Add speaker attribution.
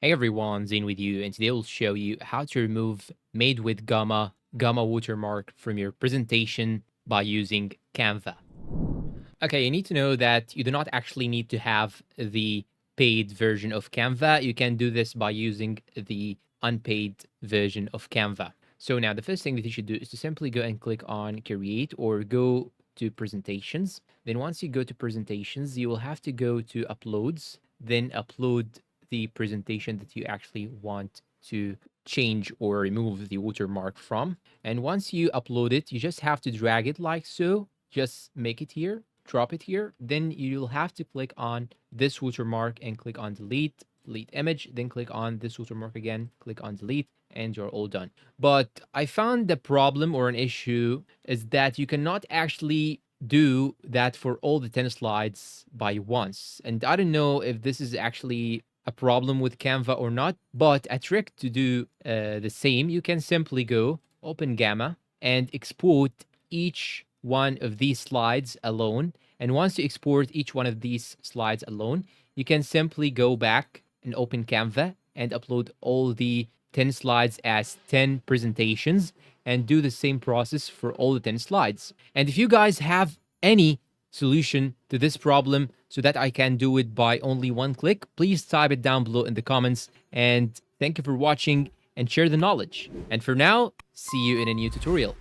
Speaker 1: Hey everyone, Zane with you, and today we'll show you how to remove Made with Gamma watermark from your presentation by using Canva. Okay, you need to know that you do not actually need to have the paid version of Canva. You can do this by using the unpaid version of Canva. So now the first thing that you should do is to simply go and click on create or go to presentations. Then once you go to presentations, you will have to go to uploads, then upload the presentation that you actually want to change or remove the watermark from. And once you upload it, you just have to drag it like so. Just make it here, drop it here. Then you'll have to click on this watermark and click on delete image, then click on this watermark again, click on delete, and you're all done. But I found the problem or an issue is that you cannot actually do that for all the 10 slides by once. And I don't know if this is actually a problem with Canva or not, but a trick to do the same, you can simply go open Gamma and export each one of these slides alone. And once you export each one of these slides alone, you can simply go back and open Canva and upload all the 10 slides as 10 presentations and do the same process for all the 10 slides. And if you guys have any solution to this problem so that I can do it by only one click, please type it down below in the comments. And thank you for watching and share the knowledge. And for now, see you in a new tutorial.